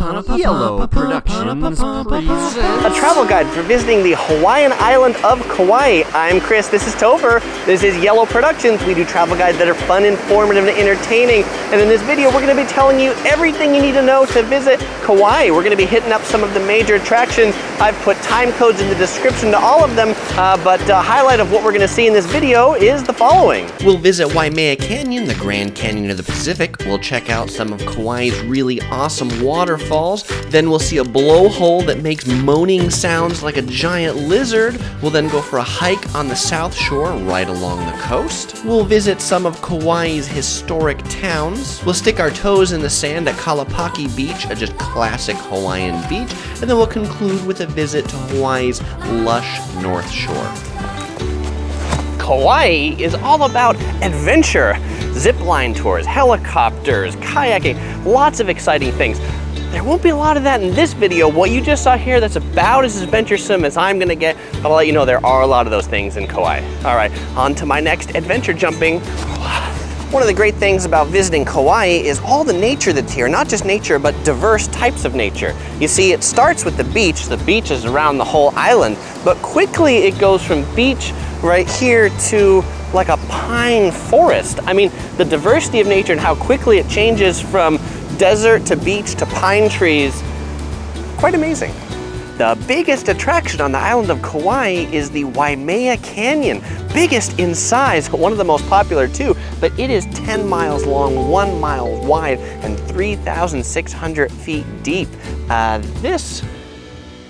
Yellow Productions presents a travel guide for visiting the Hawaiian island of Kauai. I'm Chris, this is Topher, this is Yellow Productions. We do travel guides that are fun, informative, and entertaining. And in this video, we're going to be telling you everything you need to know to visit Kauai. We're going to be hitting up some of the major attractions. I've put time codes in the description to all of them, but the highlight of what we're going to see in this video is the following. We'll visit Waimea Canyon, the Grand Canyon of the Pacific. We'll check out some of Kauai's really awesome waterfalls. Then we'll see a blowhole that makes moaning sounds like a giant lizard. We'll then go for a hike on the south shore right along the coast. We'll visit some of Kauai's historic towns. We'll stick our toes in the sand at Kalapaki Beach, a just classic Hawaiian beach. And then we'll conclude with a visit to Hawaii's lush North Shore. Kauai is all about adventure. Zipline tours, helicopters, kayaking, lots of exciting things. There won't be a lot of that in this video. What you just saw here, that's about as adventuresome as I'm gonna get, but I'll let you know there are a lot of those things in Kauai. All right, on to my next adventure jumping. One of the great things about visiting Kauai is all the nature that's here. Not just nature, but diverse types of nature. You see, it starts with the beach. The beach is around the whole island, but quickly it goes from beach right here to like a pine forest. I mean, the diversity of nature and how quickly it changes from desert to beach to pine trees, quite amazing. The biggest attraction on the island of Kauai is the Waimea Canyon. Biggest in size, one of the most popular too, but it is 10 miles long, 1 mile wide, and 3,600 feet deep. This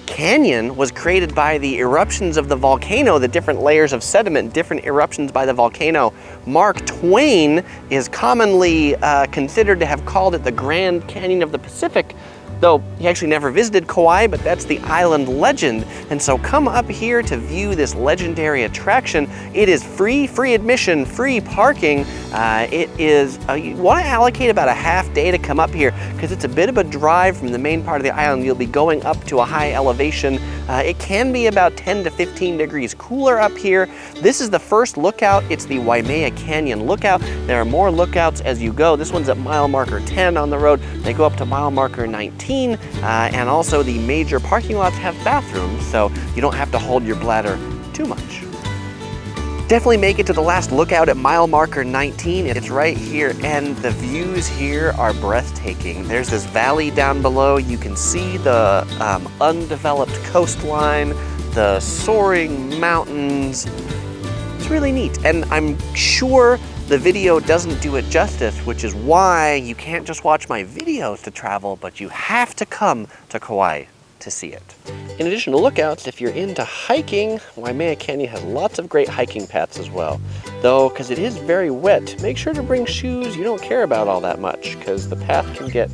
canyon was created by the eruptions of the volcano, the different layers of sediment, different eruptions by the volcano. Mark Twain is commonly considered to have called it the Grand Canyon of the Pacific, though he actually never visited Kauai, but that's the island legend. And so come up here to view this legendary attraction. It is free admission, free parking. You want to allocate about a half day to come up here because it's a bit of a drive from the main part of the island. You'll be going up to a high elevation. It can be about 10 to 15 degrees cooler up here. This is the first lookout. It's the Waimea Canyon lookout. There are more lookouts as you go. This one's at mile marker 10 on the road. They go up to mile marker 19. And also the major parking lots have bathrooms, so you don't have to hold your bladder too much. Definitely make it to the last lookout at mile marker 19. It's right here, and the views here are breathtaking. There's this valley down below. You can see the undeveloped coastline, the soaring mountains. It's really neat, and I'm sure the video doesn't do it justice, which is why you can't just watch my videos to travel, but you have to come to Kauai to see it. In addition to lookouts, if you're into hiking, Waimea Canyon has lots of great hiking paths as well. Though, because it is very wet, make sure to bring shoes you don't care about all that much, because the path can get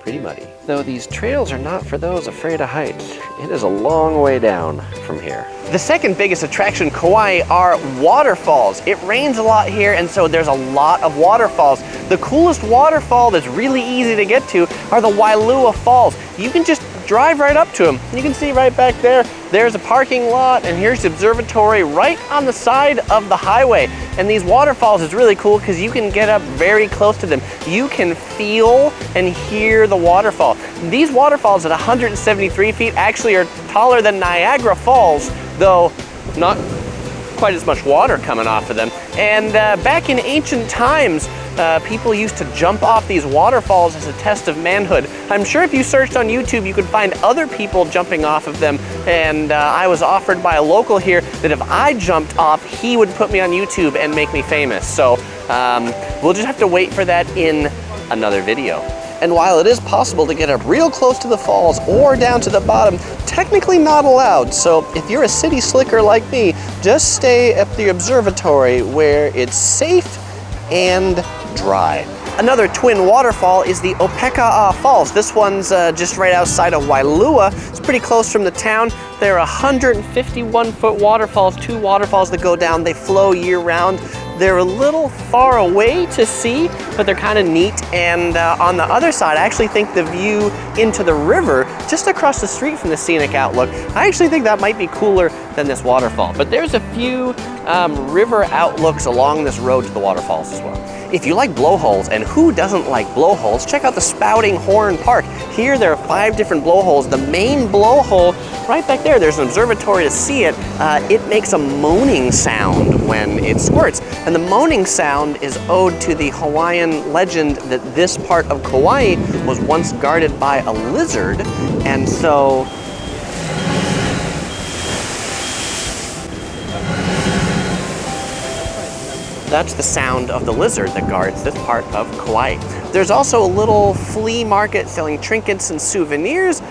pretty muddy. Though these trails are not for those afraid of heights. It is a long way down from here. The second biggest attraction in Kauai are waterfalls. It rains a lot here, and so there's a lot of waterfalls. The coolest waterfall that's really easy to get to are the Wailua Falls. You can just drive right up to them. You can see right back there, there's a parking lot, and here's the observatory right on the side of the highway. And these waterfalls is really cool because you can get up very close to them. You can feel and hear the waterfall. These waterfalls at 173 feet actually are taller than Niagara Falls, though not quite as much water coming off of them. And back in ancient times, people used to jump off these waterfalls as a test of manhood. I'm sure if you searched on YouTube, you could find other people jumping off of them. And I was offered by a local here that if I jumped off, he would put me on YouTube and make me famous. So we'll just have to wait for that in another video. And while it is possible to get up real close to the falls or down to the bottom, technically not allowed. So if you're a city slicker like me, just stay at the observatory where it's safe and dry. Another twin waterfall is the Opaekaa Falls. This one's just right outside of Wailua. It's pretty close from the town. There are 151-foot waterfalls, 2 waterfalls that go down. They flow year-round. They're a little far away to see, but they're kind of neat. And on the other side, I actually think the view into the river, just across the street from the scenic outlook, I actually think that might be cooler than this waterfall. But there's a few river outlooks along this road to the waterfalls as well. If you like blowholes, and who doesn't like blowholes, check out the Spouting Horn Park. Here there are 5 different blowholes. The main blowhole, right back there, there's an observatory to see it. It makes a moaning sound when it squirts. And the moaning sound is owed to the Hawaiian legend that this part of Kauai was once guarded by a lizard. And so that's the sound of the lizard that guards this part of Kauai. There's also a little flea market selling trinkets and souvenirs.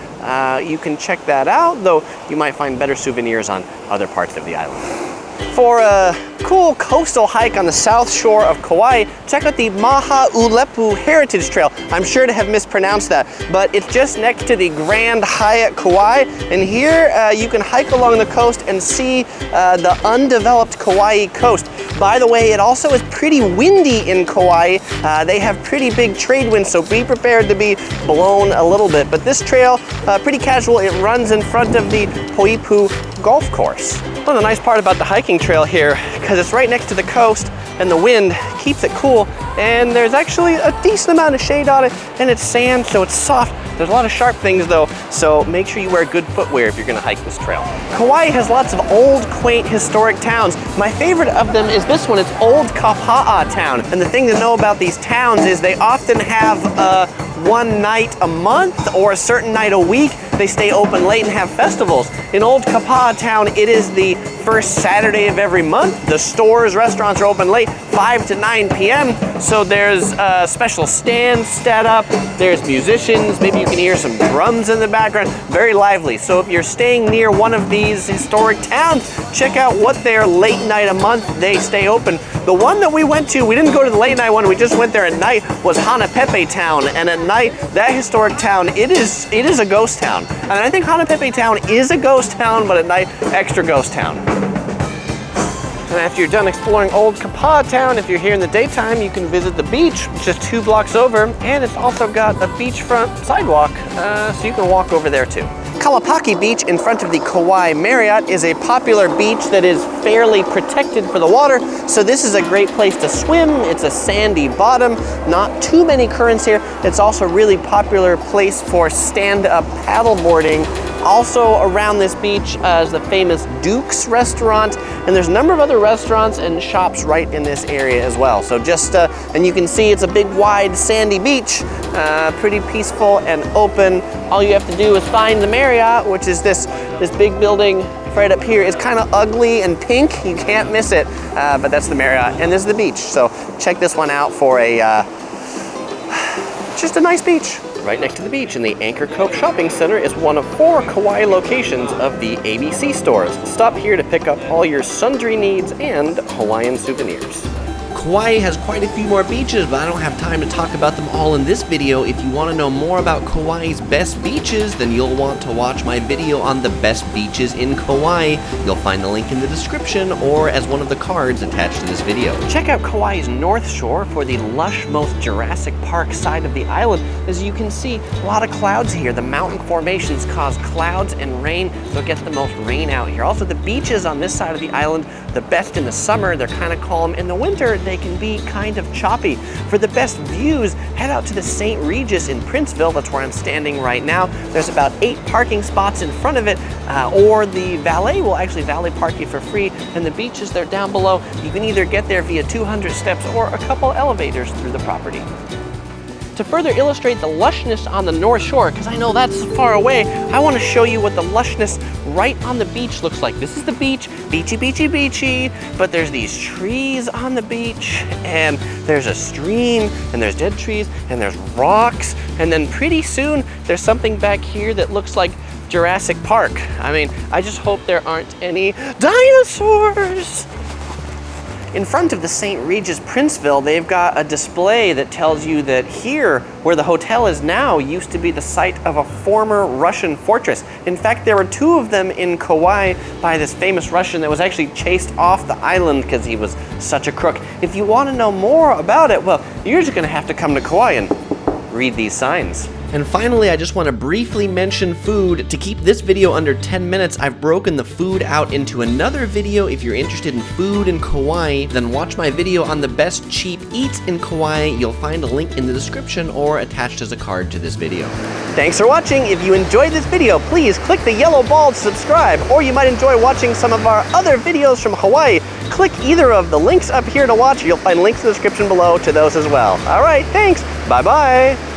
You can check that out, though you might find better souvenirs on other parts of the island. For a cool coastal hike on the south shore of Kauai, check out the Maha'ulepu Heritage Trail. I'm sure to have mispronounced that, but it's just next to the Grand Hyatt Kauai. And here you can hike along the coast and see the undeveloped Kauai coast. By the way, it also is pretty windy in Kauai. They have pretty big trade winds, so be prepared to be blown a little bit. But this trail, pretty casual. It runs in front of the Poipu golf course. One of the nice part about the hiking trail here, because it's right next to the coast and the wind keeps it cool, and there's actually a decent amount of shade on it, and it's sand, so it's soft. There's a lot of sharp things though, so make sure you wear good footwear if you're gonna hike this trail. Kauai has lots of old, quaint, historic towns. My favorite of them is this one. It's Old Kapaa Town. And the thing to know about these towns is they often have one night a month or a certain night a week. They stay open late and have festivals. In Old Kapaa Town, it is the first Saturday of every month. The stores, restaurants are open late, 5 to 9 p.m. So there's special stands set up. There's musicians. Maybe you can hear some drums in the background. Very lively. So if you're staying near one of these historic towns, check out what their late night a month they stay open. The one that we went to, we didn't go to the late night one, we just went there at night, was Hanapepe Town. And at night, that historic town, it is a ghost town. And I think Hanapepe Town is a ghost town, but at night, extra ghost town. And after you're done exploring Old Kapaa Town, if you're here in the daytime, you can visit the beach, which is 2 blocks over, and it's also got a beachfront sidewalk, so you can walk over there too. Kalapaki Beach in front of the Kauai Marriott is a popular beach that is fairly protected for the water, so this is a great place to swim. It's a sandy bottom, not too many currents here. It's also a really popular place for stand-up paddleboarding. Also around this beach is the famous Duke's restaurant, and there's a number of other restaurants and shops right in this area as well. So just, and you can see it's a big wide sandy beach, pretty peaceful and open. All you have to do is find the Marriott, which is this big building right up here. It's kind of ugly and pink, you can't miss it, but that's the Marriott, and this is the beach. So check this one out for just a nice beach. Right next to the beach in the Anchor Cove Shopping Center is one of 4 Kauai locations of the ABC stores. Stop here to pick up all your sundry needs and Hawaiian souvenirs. Kauai has quite a few more beaches, but I don't have time to talk about them all in this video. If you want to know more about Kauai's best beaches, then you'll want to watch my video on the best beaches in Kauai. You'll find the link in the description or as one of the cards attached to this video. Check out Kauai's North Shore for the lush, most Jurassic Park side of the island. As you can see, a lot of clouds here. The mountain formations cause clouds and rain. You'll get the most rain out here. Also, the beaches on this side of the island, the best in the summer, they're kind of calm. In the winter, they can be kind of choppy. For the best views, head out to the St. Regis in Princeville. That's where I'm standing right now. There's about 8 parking spots in front of it, or the valet will actually valet park you for free. And the beaches, they're down below. You can either get there via 200 steps or a couple elevators through the property. To further illustrate the lushness on the North Shore, because I know that's far away, I want to show you what the lushness right on the beach looks like. This is the beach, beachy, beachy, beachy, but there's these trees on the beach, and there's a stream, and there's dead trees, and there's rocks, and then pretty soon there's something back here that looks like Jurassic Park. I mean, I just hope there aren't any dinosaurs. In front of the St. Regis Princeville, they've got a display that tells you that here, where the hotel is now, used to be the site of a former Russian fortress. In fact, there were 2 of them in Kauai by this famous Russian that was actually chased off the island because he was such a crook. If you want to know more about it, well, you're just going to have to come to Kauai and read these signs. And finally, I just want to briefly mention food. To keep this video under 10 minutes, I've broken the food out into another video. If you're interested in food in Kauai, then watch my video on the best cheap eats in Kauai. You'll find a link in the description or attached as a card to this video. Thanks for watching. If you enjoyed this video, please click the yellow ball to subscribe, or you might enjoy watching some of our other videos from Hawaii. Click either of the links up here to watch. You'll find links in the description below to those as well. All right, thanks. Bye-bye.